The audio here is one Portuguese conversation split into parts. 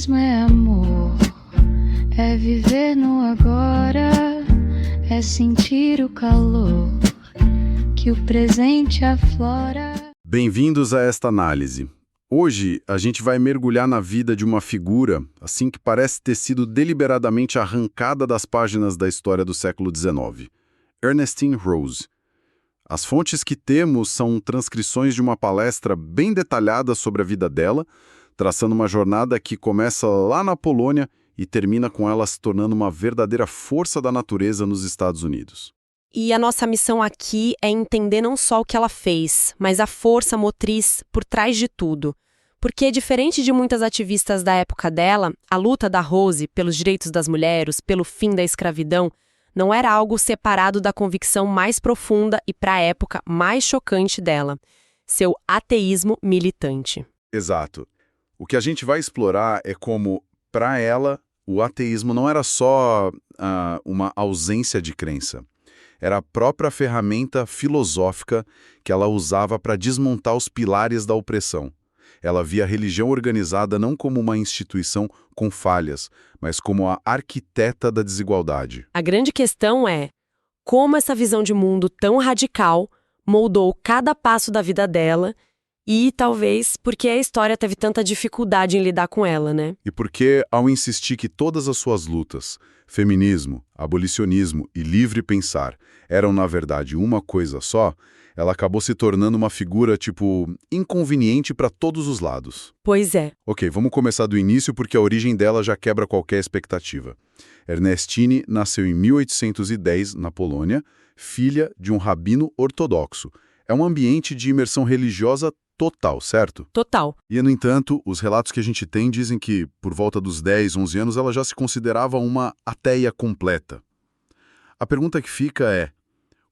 mesmo é amor, é viver no agora, é sentir o calor que o presente aflora. Bem-vindos a esta análise. Hoje a gente vai mergulhar na vida de uma figura, assim que parece ter sido deliberadamente arrancada das páginas da história do século XIX. Ernestine Rose. As fontes que temos são transcrições de uma palestra bem detalhada sobre a vida dela, traçando uma jornada que começa lá na Polônia e termina com ela se tornando uma verdadeira força da natureza nos Estados Unidos. E a nossa missão aqui é entender não só o que ela fez, mas a força motriz por trás de tudo. Porque, diferente de muitas ativistas da época dela, a luta da Rose pelos direitos das mulheres, pelo fim da escravidão, não era algo separado da convicção mais profunda e, para a época, mais chocante dela: seu ateísmo militante. Exato. O que a gente vai explorar é como, para ela, o ateísmo não era só uma ausência de crença. Era a própria ferramenta filosófica que ela usava para desmontar os pilares da opressão. Ela via a religião organizada não como uma instituição com falhas, mas como a arquiteta da desigualdade. A grande questão é como essa visão de mundo tão radical moldou cada passo da vida dela e, talvez, porque a história teve tanta dificuldade em lidar com ela, né? E porque, ao insistir que todas as suas lutas, feminismo, abolicionismo e livre pensar, eram, na verdade, uma coisa só, ela acabou se tornando uma figura, inconveniente para todos os lados. Pois é. Ok, vamos começar do início porque a origem dela já quebra qualquer expectativa. Ernestine nasceu em 1810, na Polônia, filha de um rabino ortodoxo. É um ambiente de imersão religiosa total, certo? Total. E, no entanto, os relatos que a gente tem dizem que, por volta dos 10, 11 anos, ela já se considerava uma ateia completa. A pergunta que fica é: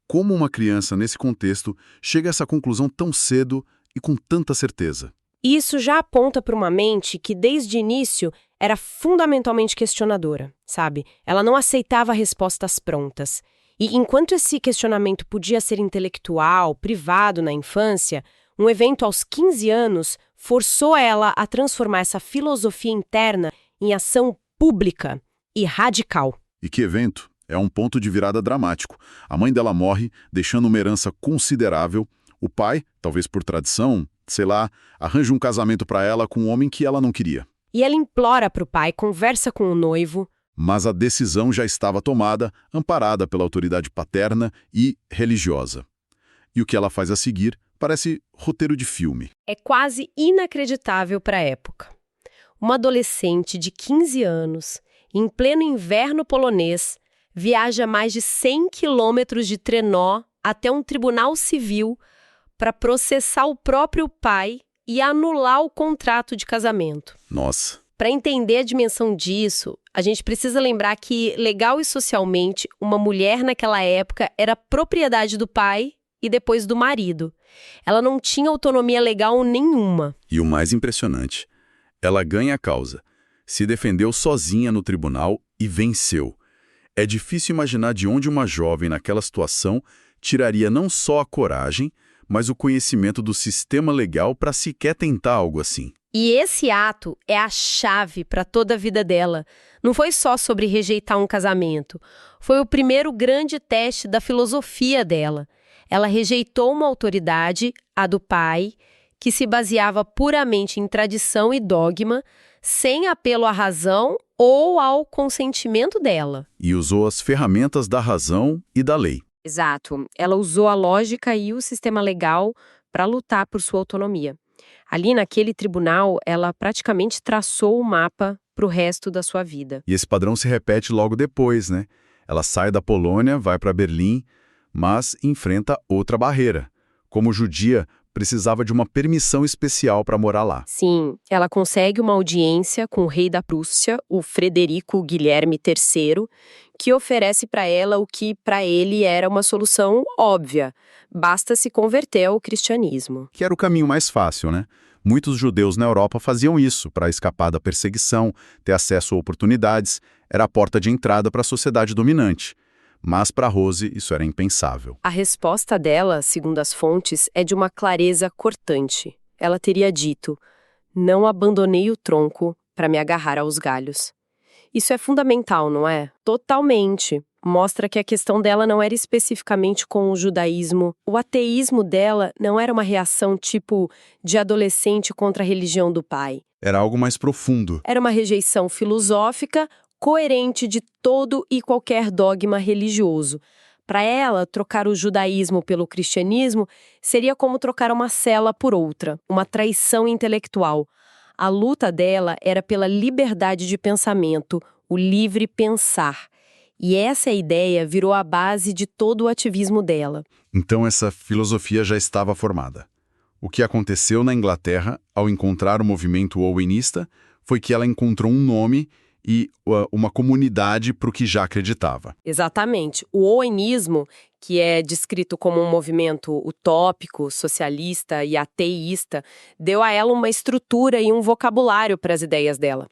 como uma criança, nesse contexto, chega a essa conclusão tão cedo e com tanta certeza? Isso já aponta para uma mente que, desde o início, era fundamentalmente questionadora, sabe? Ela não aceitava respostas prontas. E enquanto esse questionamento podia ser intelectual, privado na infância, um evento aos 15 anos forçou ela a transformar essa filosofia interna em ação pública e radical. E que evento? É um ponto de virada dramático. A mãe dela morre, deixando uma herança considerável. O pai, talvez por tradição, arranja um casamento para ela com um homem que ela não queria. E ela implora para o pai, conversa com o noivo. Mas a decisão já estava tomada, amparada pela autoridade paterna e religiosa. E o que ela faz a seguir parece roteiro de filme. É quase inacreditável para a época. Uma adolescente de 15 anos, em pleno inverno polonês, viaja mais de 100 quilômetros de trenó até um tribunal civil para processar o próprio pai e anular o contrato de casamento. Nossa! Para entender a dimensão disso, a gente precisa lembrar que, legal e socialmente, uma mulher naquela época era propriedade do pai e depois do marido. Ela não tinha autonomia legal nenhuma. E o mais impressionante, ela ganha a causa, se defendeu sozinha no tribunal e venceu. É difícil imaginar de onde uma jovem naquela situação tiraria não só a coragem, mas o conhecimento do sistema legal para sequer tentar algo assim. E esse ato é a chave para toda a vida dela. Não foi só sobre rejeitar um casamento. Foi o primeiro grande teste da filosofia dela. Ela rejeitou uma autoridade, a do pai, que se baseava puramente em tradição e dogma, sem apelo à razão ou ao consentimento dela. E usou as ferramentas da razão e da lei. Exato. Ela usou a lógica e o sistema legal para lutar por sua autonomia. Ali naquele tribunal, ela praticamente traçou o mapa para o resto da sua vida. E esse padrão se repete logo depois, né? Ela sai da Polônia, vai para Berlim, mas enfrenta outra barreira. Como judia, precisava de uma permissão especial para morar lá. Sim, ela consegue uma audiência com o rei da Prússia, o Frederico Guilherme III, que oferece para ela o que para ele era uma solução óbvia. Basta se converter ao cristianismo. Que era o caminho mais fácil, né? Muitos judeus na Europa faziam isso para escapar da perseguição, ter acesso a oportunidades, era a porta de entrada para a sociedade dominante. Mas para Rose isso era impensável. A resposta dela, segundo as fontes, é de uma clareza cortante. Ela teria dito: "Não abandonei o tronco, para me agarrar aos galhos. Isso é fundamental, não é? Totalmente. Mostra que a questão dela não era especificamente com o judaísmo. O ateísmo dela não era uma reação tipo de adolescente contra a religião do pai. Era algo mais profundo. Era uma rejeição filosófica coerente de todo e qualquer dogma religioso. Para ela, trocar o judaísmo pelo cristianismo seria como trocar uma cela por outra, uma traição intelectual. A luta dela era pela liberdade de pensamento, o livre pensar. E essa ideia virou a base de todo o ativismo dela. Então essa filosofia já estava formada. O que aconteceu na Inglaterra, ao encontrar o movimento owenista, foi que ela encontrou um nome e uma comunidade para o que já acreditava. Exatamente. O owenismo, que é descrito como um movimento utópico, socialista e ateísta, deu a ela uma estrutura e um vocabulário para as ideias dela.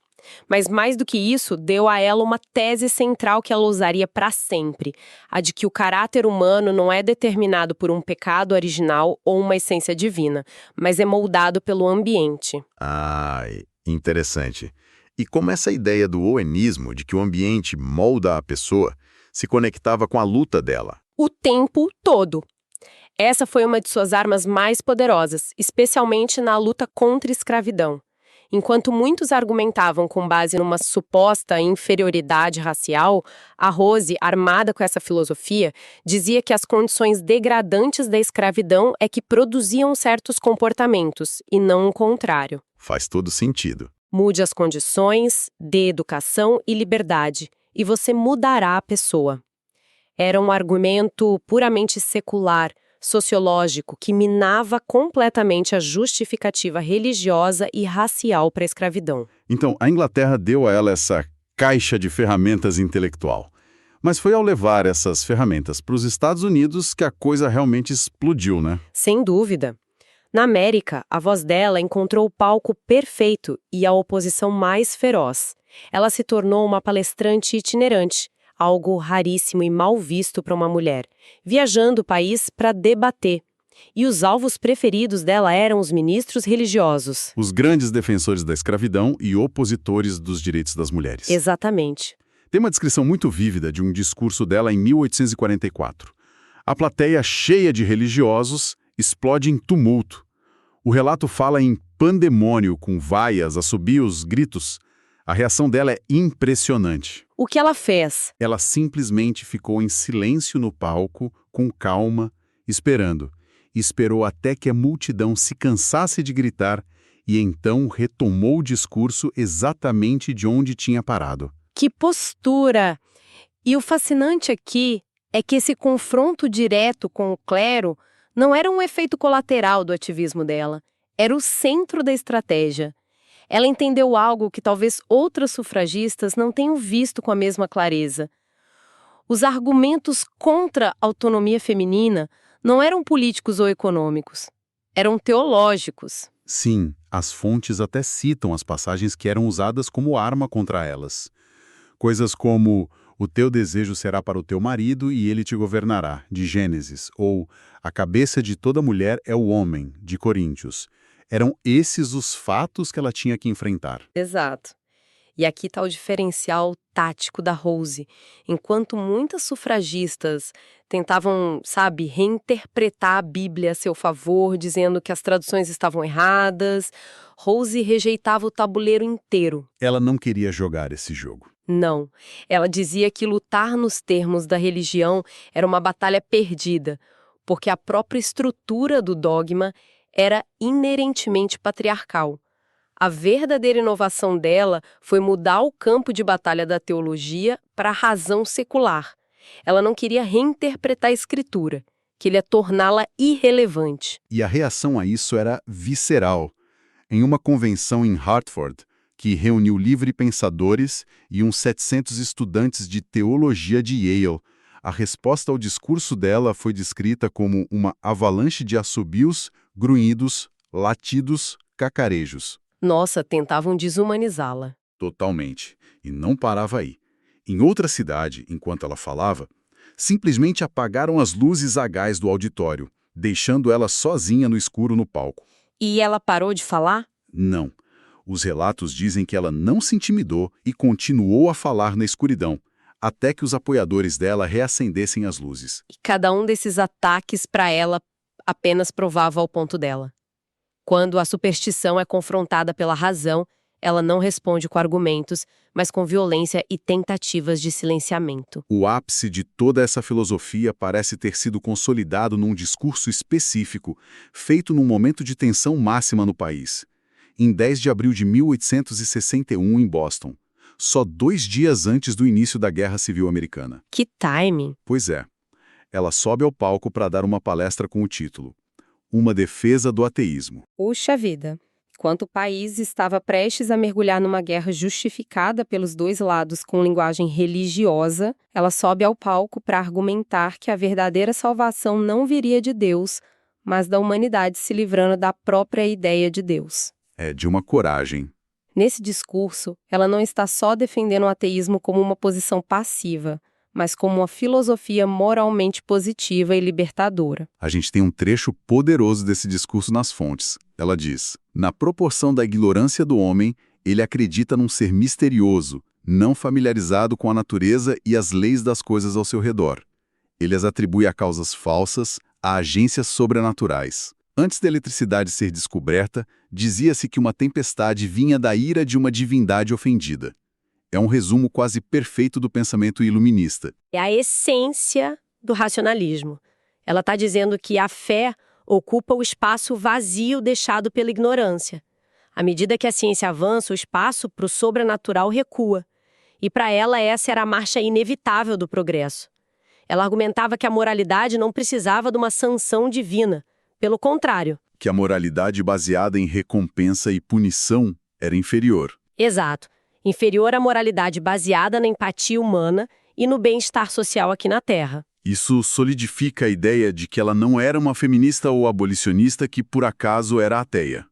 Mas mais do que isso, deu a ela uma tese central que ela usaria para sempre, a de que o caráter humano não é determinado por um pecado original ou uma essência divina, mas é moldado pelo ambiente. Ah, interessante. E como essa ideia do owenismo, de que o ambiente molda a pessoa, se conectava com a luta dela? O tempo todo. Essa foi uma de suas armas mais poderosas, especialmente na luta contra a escravidão. Enquanto muitos argumentavam com base numa suposta inferioridade racial, a Rose, armada com essa filosofia, dizia que as condições degradantes da escravidão é que produziam certos comportamentos, e não o contrário. Faz todo sentido. Mude as condições, dê educação e liberdade, e você mudará a pessoa. Era um argumento puramente secular, sociológico, que minava completamente a justificativa religiosa e racial para a escravidão. Então, a Inglaterra deu a ela essa caixa de ferramentas intelectual. Mas foi ao levar essas ferramentas para os Estados Unidos que a coisa realmente explodiu, né? Sem dúvida. Na América, a voz dela encontrou o palco perfeito e a oposição mais feroz. Ela se tornou uma palestrante itinerante, algo raríssimo e mal visto para uma mulher, viajando o país para debater. E os alvos preferidos dela eram os ministros religiosos. Os grandes defensores da escravidão e opositores dos direitos das mulheres. Exatamente. Tem uma descrição muito vívida de um discurso dela em 1844. A plateia, cheia de religiosos, explode em tumulto. O relato fala em pandemônio, com vaias, assobios, gritos. A reação dela é impressionante. O que ela fez? Ela simplesmente ficou em silêncio no palco, com calma, esperando. Esperou até que a multidão se cansasse de gritar e então retomou o discurso exatamente de onde tinha parado. Que postura! E o fascinante aqui é que esse confronto direto com o clero não era um efeito colateral do ativismo dela, era o centro da estratégia. Ela entendeu algo que talvez outras sufragistas não tenham visto com a mesma clareza. Os argumentos contra a autonomia feminina não eram políticos ou econômicos, eram teológicos. Sim, as fontes até citam as passagens que eram usadas como arma contra elas. Coisas como "O teu desejo será para o teu marido e ele te governará", de Gênesis, ou "A cabeça de toda mulher é o homem", de Coríntios. Eram esses os fatos que ela tinha que enfrentar. Exato. E aqui está o diferencial tático da Rose. Enquanto muitas sufragistas tentavam, reinterpretar a Bíblia a seu favor, dizendo que as traduções estavam erradas, Rose rejeitava o tabuleiro inteiro. Ela não queria jogar esse jogo. Não. Ela dizia que lutar nos termos da religião era uma batalha perdida, porque a própria estrutura do dogma era inerentemente patriarcal. A verdadeira inovação dela foi mudar o campo de batalha da teologia para a razão secular. Ela não queria reinterpretar a escritura, queria torná-la irrelevante. E a reação a isso era visceral. Em uma convenção em Hartford, que reuniu livre-pensadores e uns 700 estudantes de teologia de Yale, a resposta ao discurso dela foi descrita como uma avalanche de assobios, grunhidos, latidos, cacarejos. Nossa, tentavam desumanizá-la. Totalmente. E não parava aí. Em outra cidade, enquanto ela falava, simplesmente apagaram as luzes a gás do auditório, deixando ela sozinha no escuro no palco. E ela parou de falar? Não. Os relatos dizem que ela não se intimidou e continuou a falar na escuridão, até que os apoiadores dela reacendessem as luzes. E cada um desses ataques para ela apenas provava o ponto dela. Quando a superstição é confrontada pela razão, ela não responde com argumentos, mas com violência e tentativas de silenciamento. O ápice de toda essa filosofia parece ter sido consolidado num discurso específico, feito num momento de tensão máxima no país. Em 10 de abril de 1861, em Boston, só 2 dias antes do início da Guerra Civil Americana. Que timing! Pois é. Ela sobe ao palco para dar uma palestra com o título Uma Defesa do Ateísmo. Puxa vida! Enquanto o país estava prestes a mergulhar numa guerra justificada pelos dois lados com linguagem religiosa, ela sobe ao palco para argumentar que a verdadeira salvação não viria de Deus, mas da humanidade se livrando da própria ideia de Deus. É de uma coragem. Nesse discurso, ela não está só defendendo o ateísmo como uma posição passiva, mas como uma filosofia moralmente positiva e libertadora. A gente tem um trecho poderoso desse discurso nas fontes. Ela diz: na proporção da ignorância do homem, ele acredita num ser misterioso, não familiarizado com a natureza e as leis das coisas ao seu redor. Ele as atribui a causas falsas, a agências sobrenaturais. Antes da eletricidade ser descoberta, dizia-se que uma tempestade vinha da ira de uma divindade ofendida. É um resumo quase perfeito do pensamento iluminista. É a essência do racionalismo. Ela está dizendo que a fé ocupa o espaço vazio deixado pela ignorância. À medida que a ciência avança, o espaço para o sobrenatural recua. E para ela, essa era a marcha inevitável do progresso. Ela argumentava que a moralidade não precisava de uma sanção divina. Pelo contrário. Que a moralidade baseada em recompensa e punição era inferior. Exato. Inferior à moralidade baseada na empatia humana e no bem-estar social aqui na Terra. Isso solidifica a ideia de que ela não era uma feminista ou abolicionista que, por acaso, era ateia.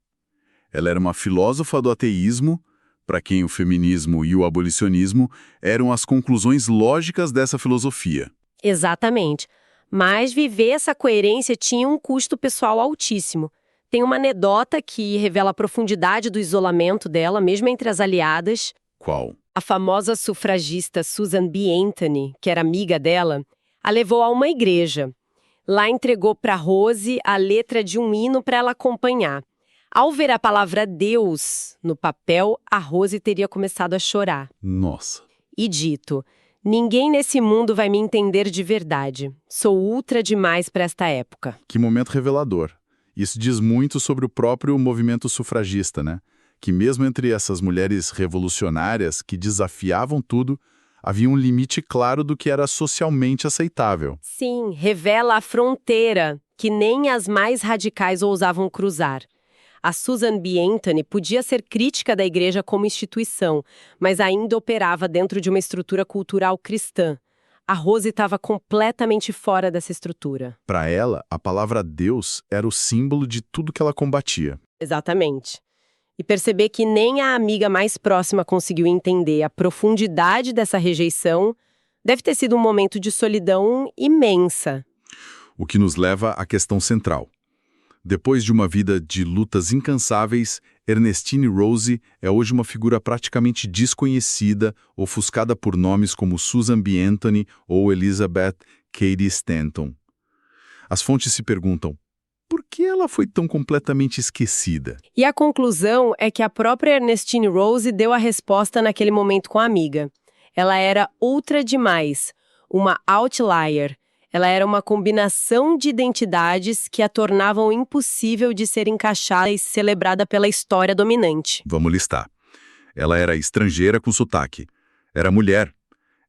Ela era uma filósofa do ateísmo, para quem o feminismo e o abolicionismo eram as conclusões lógicas dessa filosofia. Exatamente. Mas viver essa coerência tinha um custo pessoal altíssimo. Tem uma anedota que revela a profundidade do isolamento dela, mesmo entre as aliadas. Qual? A famosa sufragista Susan B. Anthony, que era amiga dela, a levou a uma igreja. Lá entregou para Rose a letra de um hino para ela acompanhar. Ao ver a palavra Deus no papel, a Rose teria começado a chorar. Nossa. E dito: ninguém nesse mundo vai me entender de verdade. Sou ultra demais para esta época. Que momento revelador. Isso diz muito sobre o próprio movimento sufragista, né? Que mesmo entre essas mulheres revolucionárias que desafiavam tudo, havia um limite claro do que era socialmente aceitável. Sim, revela a fronteira que nem as mais radicais ousavam cruzar. A Susan B. Anthony podia ser crítica da igreja como instituição, mas ainda operava dentro de uma estrutura cultural cristã. A Rose estava completamente fora dessa estrutura. Para ela, a palavra Deus era o símbolo de tudo que ela combatia. Exatamente. E perceber que nem a amiga mais próxima conseguiu entender a profundidade dessa rejeição deve ter sido um momento de solidão imensa. O que nos leva à questão central. Depois de uma vida de lutas incansáveis, Ernestine Rose é hoje uma figura praticamente desconhecida, ofuscada por nomes como Susan B. Anthony ou Elizabeth Cady Stanton. As fontes se perguntam, por que ela foi tão completamente esquecida? E a conclusão é que a própria Ernestine Rose deu a resposta naquele momento com a amiga. Ela era ultra demais, uma outlier. Ela era uma combinação de identidades que a tornavam impossível de ser encaixada e celebrada pela história dominante. Vamos listar. Ela era estrangeira com sotaque. Era mulher.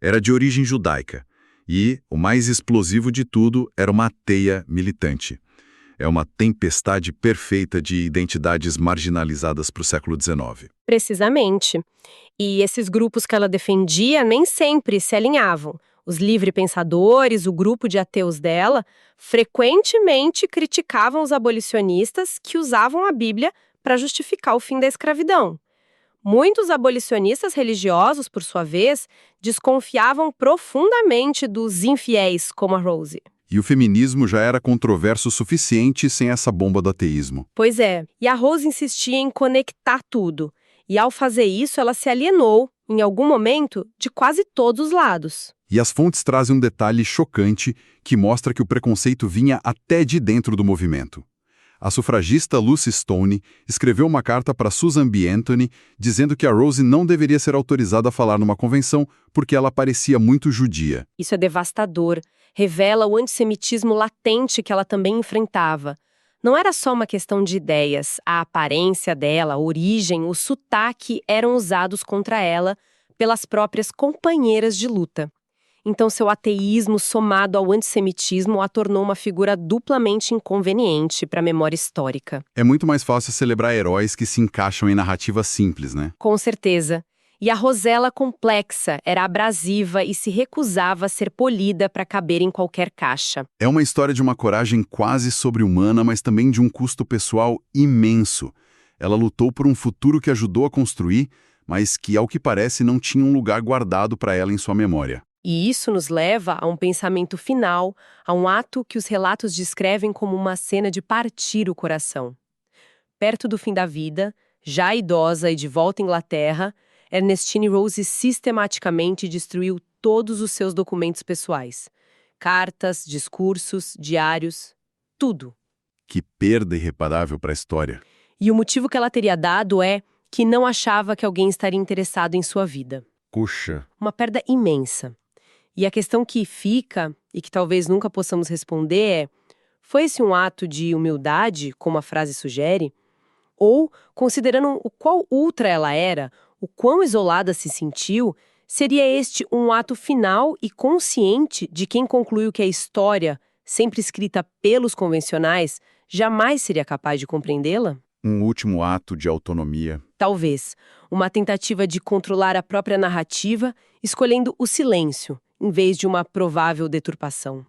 Era de origem judaica. E, o mais explosivo de tudo, era uma ateia militante. É uma tempestade perfeita de identidades marginalizadas para o século XIX. Precisamente. E esses grupos que ela defendia nem sempre se alinhavam. Os livre-pensadores, o grupo de ateus dela, frequentemente criticavam os abolicionistas que usavam a Bíblia para justificar o fim da escravidão. Muitos abolicionistas religiosos, por sua vez, desconfiavam profundamente dos infiéis como a Rose. E o feminismo já era controverso o suficiente sem essa bomba do ateísmo. Pois é, e a Rose insistia em conectar tudo. E ao fazer isso, ela se alienou, em algum momento, de quase todos os lados. E as fontes trazem um detalhe chocante que mostra que o preconceito vinha até de dentro do movimento. A sufragista Lucy Stone escreveu uma carta para Susan B. Anthony dizendo que a Rose não deveria ser autorizada a falar numa convenção porque ela parecia muito judia. Isso é devastador. Revela o antissemitismo latente que ela também enfrentava. Não era só uma questão de ideias. A aparência dela, a origem, o sotaque eram usados contra ela pelas próprias companheiras de luta. Então, seu ateísmo somado ao antissemitismo a tornou uma figura duplamente inconveniente para a memória histórica. É muito mais fácil celebrar heróis que se encaixam em narrativas simples, né? Com certeza. E a Rosella complexa, era abrasiva e se recusava a ser polida para caber em qualquer caixa. É uma história de uma coragem quase sobre-humana, mas também de um custo pessoal imenso. Ela lutou por um futuro que ajudou a construir, mas que, ao que parece, não tinha um lugar guardado para ela em sua memória. E isso nos leva a um pensamento final, a um ato que os relatos descrevem como uma cena de partir o coração. Perto do fim da vida, já idosa e de volta à Inglaterra, Ernestine Rose sistematicamente destruiu todos os seus documentos pessoais. Cartas, discursos, diários, tudo. Que perda irreparável para a história. E o motivo que ela teria dado é que não achava que alguém estaria interessado em sua vida. Puxa. Uma perda imensa. E a questão que fica, e que talvez nunca possamos responder é: foi esse um ato de humildade, como a frase sugere? Ou, considerando o quão ultra ela era, o quão isolada se sentiu, seria este um ato final e consciente de quem concluiu que a história, sempre escrita pelos convencionais, jamais seria capaz de compreendê-la? Um último ato de autonomia. Talvez. Uma tentativa de controlar a própria narrativa, escolhendo o silêncio, em vez de uma provável deturpação.